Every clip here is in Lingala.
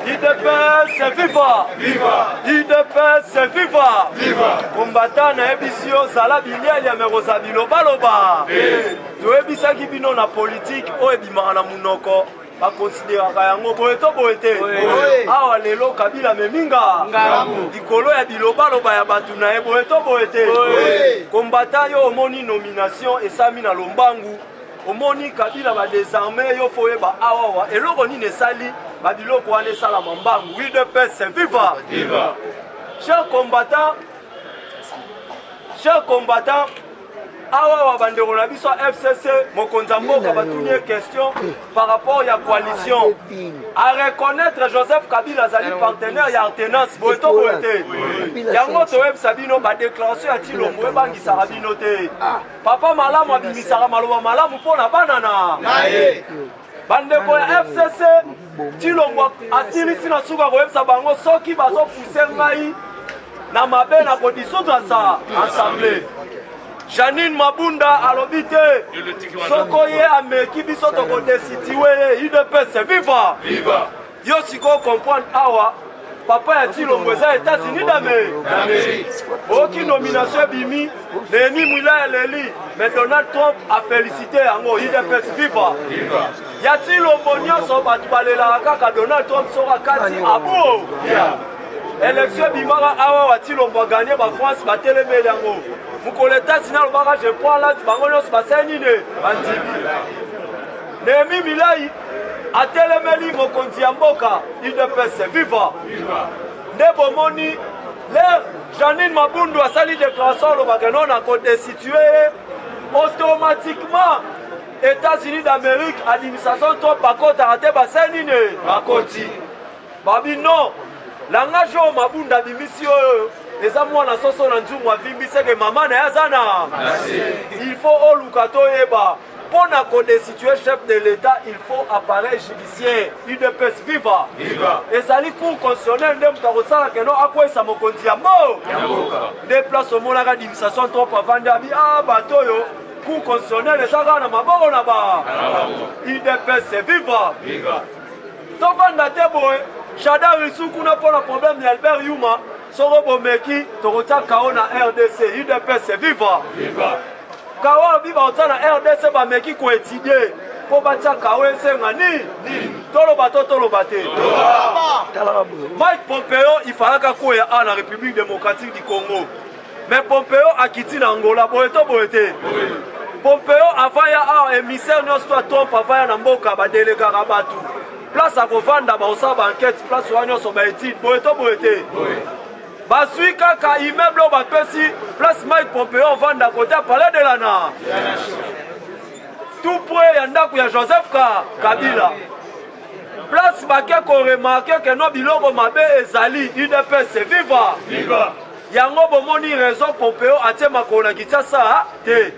IDPS viva! IDPS viva! Combattant na ebisio zala biliali ya meroza biloba loba. Toyebisa ki bino na politique o ebimaka na munoko. Ba considéraka yango boeto boete. Awa lelo Kabila meminga. Dikolo ya biloba loba ya batu na ye boeto boete. Combattant yo omoni nomination esami na Lombangu. Omoni Kabila ba désarmé yo foyeba awa eloko nini esali ba biloko wana esala mambangu. UDPS viva! Viva! Chers combattants, awa bandeko na biso FCC mokonza mboka batunie question par rapport ya coalition à reconnaître Joseph Kabila zali partenaire ya alternance boeto boete yango toyebisa bino ba déclaration ya Tilombo ebangisaka bino te papa malamu abimisaka maloba malamu mpona banana bandeko ya FCC Tilombo asilisi na suka koyebisa bango soki bazopuse ngai na mabe na kodissoudre sa assemblée. Janine Mabunda alobite soko ye ameki biso toko destituer UDPS viva! Viva! Yo siko comprendre awa papa ya Tilombo eza États-Unis d'Amérique. Aucune nomination bimi Nemi Mwila Eleli mais Donald Trump a félicité yango UDPS viva! Viva! Ya Tilombo nyonso batu balelaka kaka Donald Trump sora kati abo. Élection bimara awa wa Tilombo gagné ba France ba telemeli yango. Mukoleta sina lobaka je prends là bango nyonso baseni ne bandibi. Nemi Milai a telemeli mokonzi ya mboka UDPS viva! Nde bomoni l'air Janine Mabundu asali déclaration lobaka non a destituer automatiquement États-Unis d'Amérique administration Trump bakota raté baseni ne bakoti. Babi non langage o Mabunda bimisi oyo eza mwana soso na nzungu avimbiseke mama na yazana. Il faut oluka toyeba pona kodestituer chef de l'État il faut appareil judiciaire UDPS viva! Viva! Ezali cour constitutionnel nde mutu akosala keno akwesa mokonzi ya mboka nde place omonaka administration trop avandi abi bato oyo cour constitutionnel eza kaka na maboko na ba UDPS viva! Viva! Tovanda te boye Chada Risuku na pona problème ya Albert Yuma soro bomeki tokotia kao na RDC UDPS viva! Viva! Kao biba otana RDC ba meki ko étudier po batia kao esenga ni toloba te Mike Pompeo ifalaka koya na République démocratique du Congo mais Pompeo akiti na Angola boeto boete Pompeo avaya émissaire nyonso Trump avaya na mboka ba délégué batu place à Kovanda, ba enquête, place à Nyonso ba étude, boeto boete. Basui kaka immeuble ba pesi, place Mike Pompeo vanda côté palais de l'ANA. Tout près yanda ya Joseph Kabila. Place baké ko remarquer que no biloko mabe ezali UDPS viva! Viva! Yango bomoni raison Pompeo atie makona kitasa te.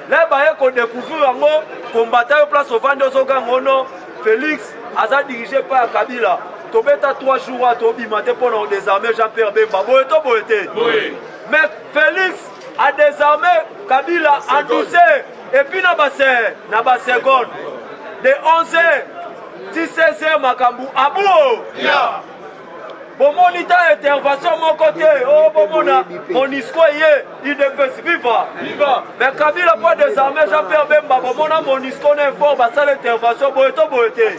Là ba ko découvrir yango combattant place au vanda zoga ngono Félix Aza dirigé par Kabila. Tobeta 3 jours à Tobi Maté pour nous désarmer Jean-Pierre Bemba. Boeto boete. Mais Félix a désarmé Kabila en douce. Et puis na ba seconde. De 11h, 16h Makambu. Abou. Bomonita intervention mon côté. Oh bomona. Monisco y UDPS viva! Viva! Mais Kabila pas désarmé Jean-Pierre Bemba. Bomona Monisco n'est fort. Basa l'intervention boeto boete.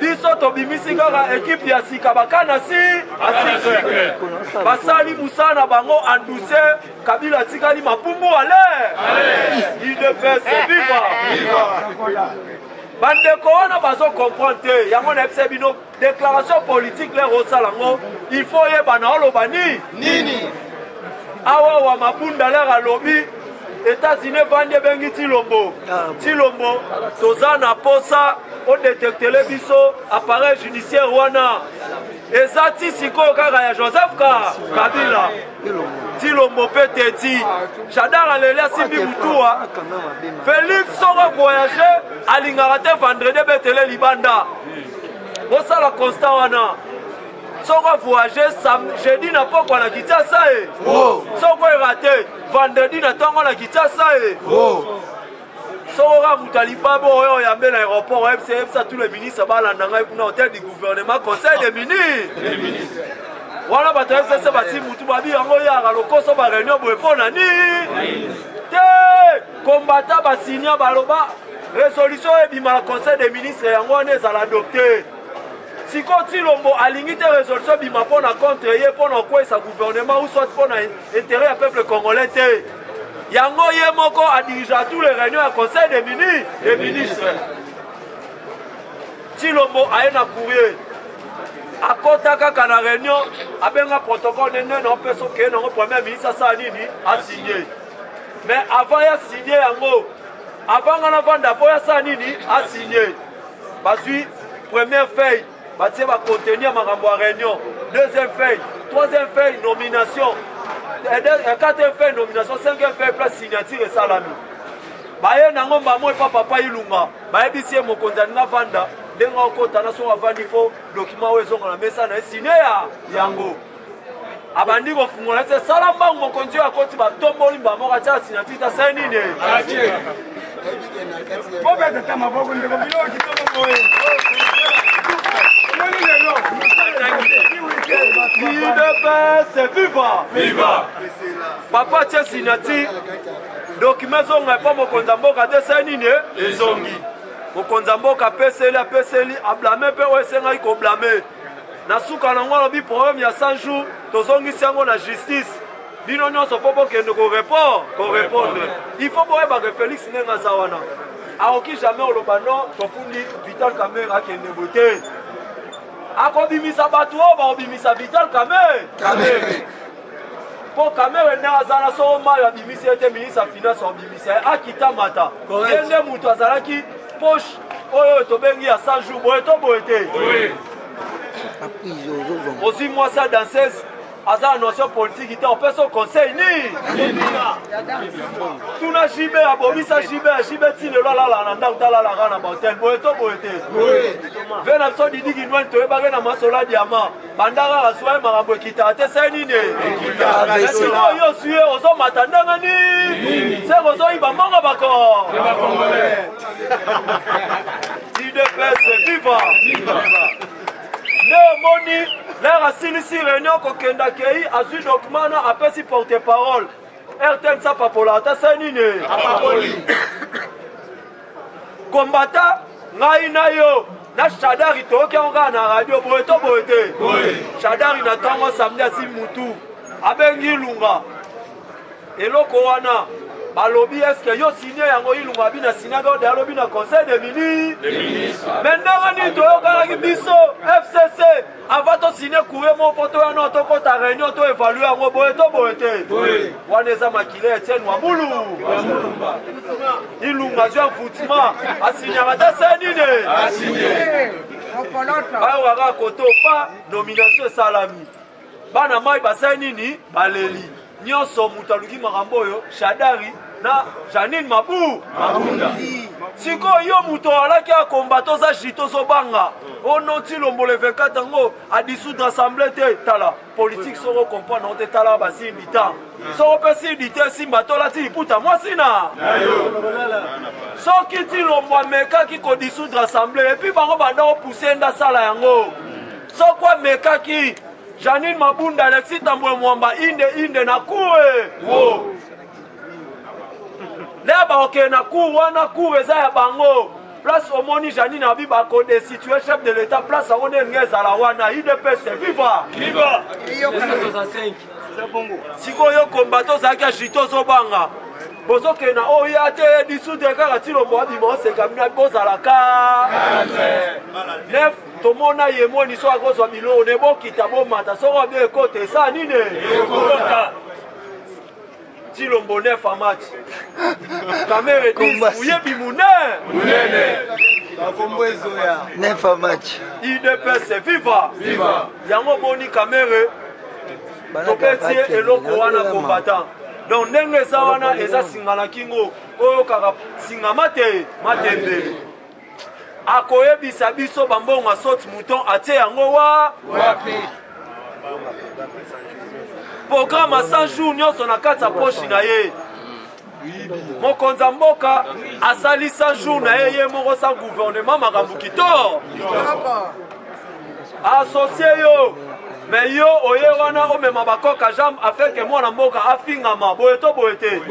Biso tobimisi kaka équipe ya sika bakana si asike. Basali musana bango anduse Kabila tikali mapumbu ale. UDPS viva! Viva! Bandeko wana bazo comprendre yango na epse bino déclaration politique les rosalango il faut yeba na oloba nini awa wa Mabunda l'air à lobby États-Unis vandi bengi Tilombo tozana posa o détecter les biso appareil judiciaire wana ezati siko kaka ya Joseph Kabila Tilombo peteti Chadara lele simbi mutua Félix sora voyager alingara te vendredi betele libanda bosala constat wana soko voyager jeudi na poko na Kinshasa soko raté vendredi na tongo na Kinshasa Sora Moutalibabo, on y a mis l'aéroport, ça tous les ministres, pour l'hôtel du gouvernement, conseil des ministres. Voilà, FCC, bati Moutoubabi, on y a le cours de réunion pour répondre à ni. Combattant, signé, baloba, résolution et bima, conseil des ministres, et on est à l'adopter. Si continue à limiter la résolution, bima, pour la contre, pour la quoi, sa gouvernement, ou soit pour l'intérêt du peuple congolais. Yango Yemoko a dirigé tous les réunions à conseil des ministres. Tilombo a un courrier. À Kotaka, quand la réunion, a bien un protocole, on peut sauter, le premier ministre a signé. Mais avant de signer Yango, avant d'avoir Sanini a signé. Parce que première feuille, va contenir ma réunion. Deuxième feuille, troisième feuille, nomination. Quatrième feuille, nomination. Cinquième feuille, place signature et salami. Baye nango maman et papa ilunga. Baye bisie mo konzana vanda. Denga okota na so avandi fo document wezo na mesa na signé yango. Abandi ko fungola se salamba mo konzi akoti ba tomboli ba mo kacha signature ta saini ne. Bobe de tama boko ndeko bilo kitomo moye. C'est viva! Viva! Papa tient signature. Document sont pas mon konzamboka de Sanine et Zongi. Mon konzamboka PCL a blâmé, POSNA ko blâmé. Nasuka nango lobi problème il y a 100 jours, tozongi sango la justice. Bino nyonso popo kende ko répondre. Il faut boyeba que Félix Nenga Zawana. Aoki jamais olobano tofundi Vital Kamera kende bote. Akobimisa batu oba obimisa Vital Kamera. Pour Kamera Nazana Soma ya bimisa était ministre de finance obimisa akita mata. Yende mutu azalaki poche oyo tobengi ya 100 jours boete. Oui. Aussi moi ça danseuse Aza notion politique était en personne conseil ni. Tuna jibe abomisa jibe tine la nanda utala la rana botel boeto. Oui. Vena so didi kinwa ntoye bagé na masola diamant. Bandara aswa marambo kita te seni ne. Sino yo suye ozo matandanga ni. Se ozo iba monga bako. UDPS viva. Ne moni l'air a silisi réunion kokenda kei azu document na apesi porte-parole. RTN sa papola ta sanine. Combattant ngai na yo na Shadari toke onga na radio boeto. Shadari na tango samedi asi mutu abengi lunga. Eloko wana balobi eske yo signé yango ilunga bina sinaga de alobi na conseil des ministres. Maintenant ni toyoka ki biso FCC avant to signer courrier mon photo ya no to kota réunion to évaluer yango boete. Wana eza makile Etienne Wambulu. Ilunga zwa foutima asinyaka ta senine. Ba waka koto pa nomination salami. Bana mai basenini baleli. Nyonso mutaluki makambo yo Shadari na Janine Mabunda. Siko yo muto alaki a combattre za jito so banga. Ono ti lombo le 24 ngo a dissoudre assemblée te tala. Politique soro comprendre te tala ba si bitan. So pesi dite simba tola ti puta moi sina. So ki ti lombo meka ki ko dissoudre assemblée et puis bango banda o pousser nda sala yango. So kwa meka ki Janine Mabunda Alexis Tambwe Mwamba inde na kure. Wo. Leba oke na kure wana kure za ya bango. Place omoni Janine Abiba ko destitué chef de l'état place a one ngeza la wana UDPS viva. Viva. 1965. Siko yo kombato za ka jito zo banga. Bozo ke na oya te dissoudre kaka tilo mo abimo se kamina bozala ka. Nef tomona yemoni so akozwa bilo ne bokita bomata so obe kote sa nine. Tilo mbone famati. Kamera dis uyebi munene. Bakombwezo ya. Ne famati. UDPS viva. Viva. Yango boni kamera. Topeti eloko wana combattant. Donc ndenge za wana eza singana kingo oyo kaka singama te matembele. Akoyebisa biso bambongo asoti mouton atie yango wapi. Programme à 100 jours nyonso na kati ya poche na ye. mokonza mboka asali 100 jours na ye moko sans gouvernement makambo kitoko associé yo mais yo oye wana omema bakoka jambe afin que mwana mboka afingama boye to boye te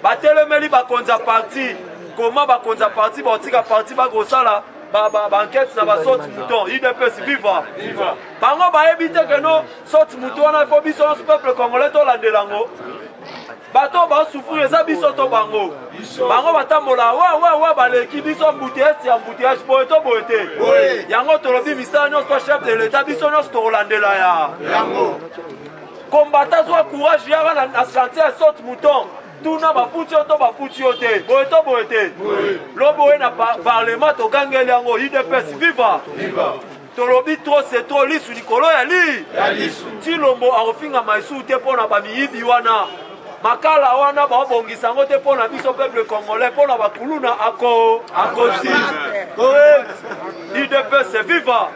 batelemeli bakonza parti comment bakonza parti baotika parti bakosala banquête na basoti mouton UDPS viva bango bayebi te ke no soti mouton wana fo biso nyonso peuple congolais tolandela yango bato basouffrir eza biso to bango bango batambola wa baleki biso embouteillage ya embouteillage boye to boye te yango tolobi misala nyonso to chef de l'état biso nyonso tokolandela yango kombata zwa courage yaka na chantier ya soti mouton tuna bafuti yo to bafuti yo te boye to boye te loboye na parlement togangeli yango UDPS viva tolobi trop c'est trop lisu likolo ya ti lombo akofinga maisu te mpo na bamiyibi wana makala wana baobongisa yango te mpo na biso peuple congolais mpo na bakuluna akosi UDPS viva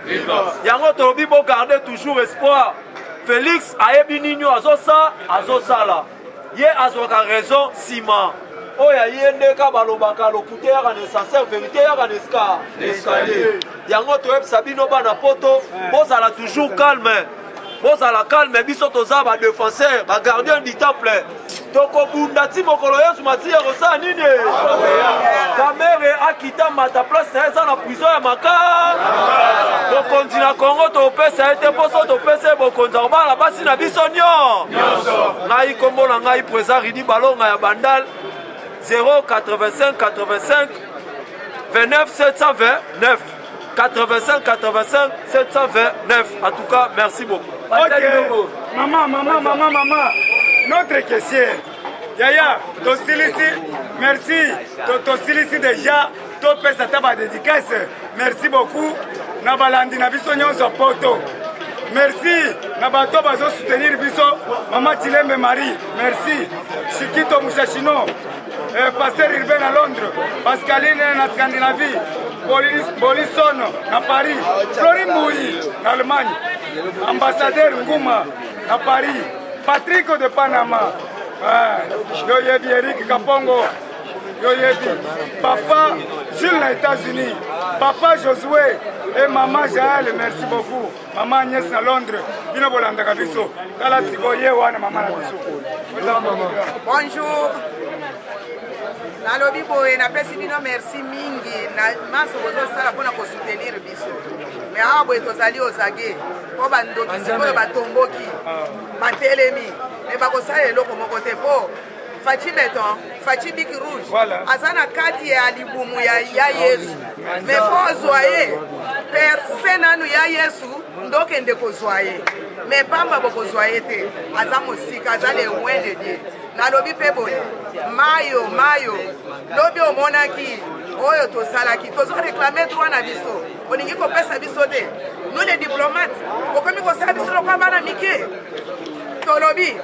yango tolobi bogarde toujours espoir Félix ayebi nini azosala ye azwaka raison nsima oyo ye ndeka balobaka lokute yaka na sincère vérité yaka na escalier yango toyebisa bino bana poto bozala toujours calme bozala calme biso toza badéfenseur bagardien du temple tokobunda ti mokolo yesu masiya kosala nini kamere akita mata place na eza na prison ya maka bokonzi na kongo topesa ye te mposo topesa ye bokonzi akobala basi na biso nyonso ngai kombo na ngai président Ridi Balonga ya bandal 085 85 29 729 85 85 729. En tout cas, merci beaucoup. Ok, maman, notre caissière, Yaya, ton styliste, merci, ton styliste déjà, ton pèse à ta dédicace, merci beaucoup, Nabalandi Nabiso Nyonso Poto, merci, Nabato Bazo soutenir Biso, Maman Tilembe Marie, merci, Chikito Mouchachino, Pasteur Urbain à Londres, Pascaline en Scandinavie, Bolisson à Paris, Florine Mouy en Allemagne, ambassadeur Ngouma à Paris, Patrick de Panama, Yoyebi Eric Kapongo, Yoyebi, Papa Jules aux États-Unis, Papa Josué et Maman Jaël, merci beaucoup. Maman Agnès à Londres, Bino Bolanda Kabiso, Kalatiko Yewana, Maman Kabiso. Bonjour. Nalobi boye na pesi bino merci mingi na maso bozo sala pona ko soutenir biso mais awa boye tozali ozage po bandoki sikoyo batomboki batelemi mais bakosala eloko moko te po Fachi Beton, Fachi Bic Rouge, azana kati ya libumu ya Yesu mais po zoye personne anu ya Yesu ndoke ndeko zoye mais pamba boko zoye te azamo sika azale loin de Dieu. Nalobi pe boye mayo lobi omonaki oyo tosalaki tozo réclamer droit na biso oningi kopesa biso te nous les diplomates okomi kosala biso lokwa bana mike tolobi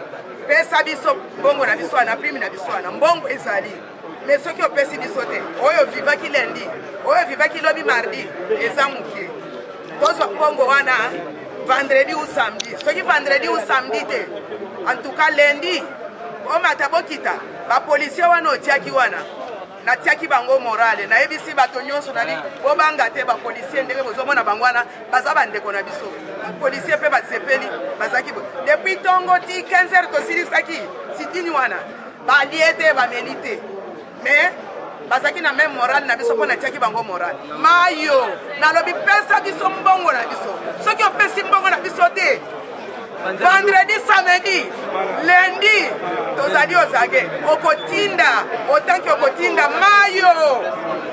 pesa biso mbongo na biso na prime na biso na mbongo ezali mais soki opesi biso te oyo vivaki lundi oyo vivaki lobi mardi eza moke tozwa mbongo wana vendredi ou samedi soki vendredi ou samedi te en tout cas lundi omata bokita ba policier wana otiaki wana na tiaki bango morale na ebisi bato nyonso nali bobanga te ba policier ndenge bozomona bango wana baza bandeko na biso ba policier pe basepeli bazaki depuis tongo ti 15h tosilisaki sitini wana baliete bamelite mais bazaki na même morale na biso pona tiaki bango morale mayo nalobi pesa biso mbongo na biso soki opesi mbongo na biso te vendredi, samedi, lundi, tozali ozage, okotinda, autant que okotinda, mayo,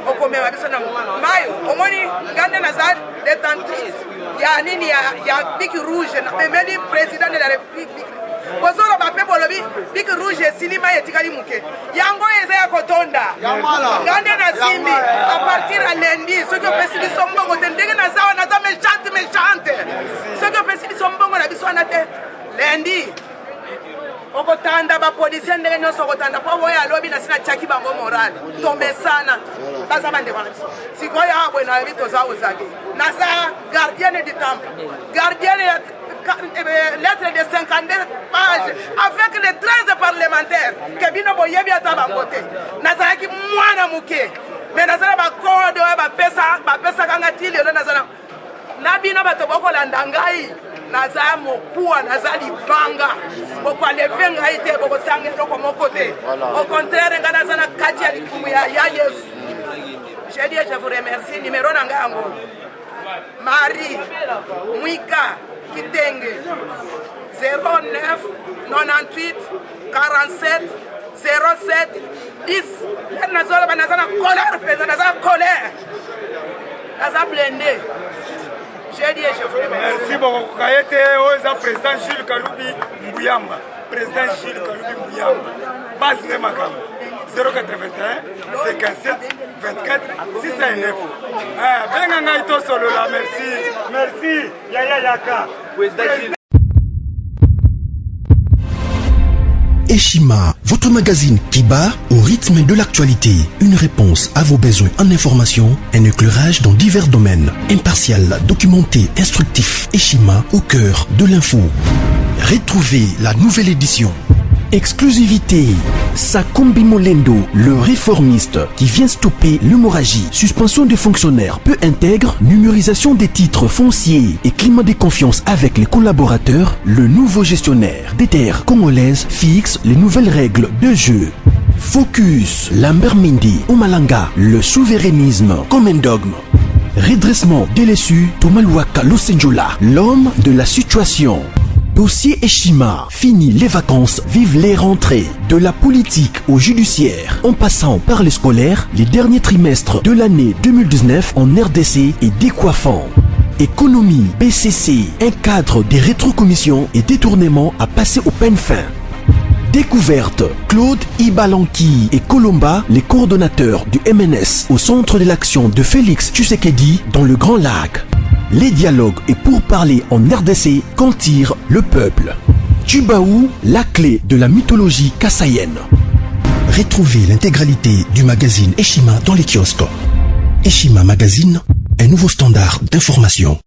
okomema biso na mayo, omoni, gande nazad, détentrice, ya nini, ya Bic Rouge, memeli président de la République, bozolo bape bolobi, Bic Rouge, silima yetikali muke, yango eza ya kotonda, gande na simbi, à partir à lundi, ceux qui ont pessi du sombongo, ndenge nazawa, naza méchante, ceux qui ont pessi du sombongo, na biso anate, lundi, okotanda ba policier ndenge nyonso okotanda po boya alobi na sina tiaki bango moral tombe sana baza bande wana biso sikoyo abwe na bito za ozage naza gardienne du temple gardienne lettre de 52 pages avec les 13 parlementaires que bino boyebi ata bangote nazalaki mwana muke mais nazala bakode oyo bapesaka nga ti lelo nazala na bino bato bokolanda ngai naza mokuwa naza libanga bokwaleve ngai te bokosanga eloko moko te au contraire nga naza na kati ya likumu ya Yesu. J'ai dit je vous remercie. Numéro nangango Marie Mwika Kitenge 09 98 47 07 10. Naza na colère naza blindé. J'ai dit je vous remercie. Merci beaucoup. Kayete oza président Jules Kaloubi Mbuyamba. Président Jules Kaloubi Mbuyamba. Base de Makam 081 57 24 609. Benga ngai to solo là, merci. Merci. Yaya Yaka. Eshima, votre magazine qui bat au rythme de l'actualité. Une réponse à vos besoins en information, un éclairage dans divers domaines. Impartial, documenté, instructif. Eshima au cœur de l'info. Retrouvez la nouvelle édition. Exclusivité, Sakumbi Molendo, le réformiste qui vient stopper l'hémorragie, suspension des fonctionnaires peu intègre, numérisation des titres fonciers et climat de confiance avec les collaborateurs, le nouveau gestionnaire des terres congolaises fixe les nouvelles règles de jeu. Focus, Lambert Mindi, Omalanga, le souverainisme comme un dogme. Redressement délaissé, Tomaluaka Losenjola, l'homme de la situation. Dossier Eshima, fini les vacances, vive les rentrées. De la politique au judiciaire, en passant par les scolaires, les derniers trimestres de l'année 2019 en RDC est décoiffant. Économie, BCC, un cadre des rétrocommissions et détournements à passer au peine fin. Découverte, Claude Ibalanki et Colomba, les coordonnateurs du MNS au centre de l'action de Félix Tshisekedi dans le Grand Lac. Les dialogues et pour parler en RDC qu'en tire le peuple. Tubaou, la clé de la mythologie kassaïenne. Retrouvez l'intégralité du magazine Eshima dans les kiosques. Eshima Magazine, un nouveau standard d'information.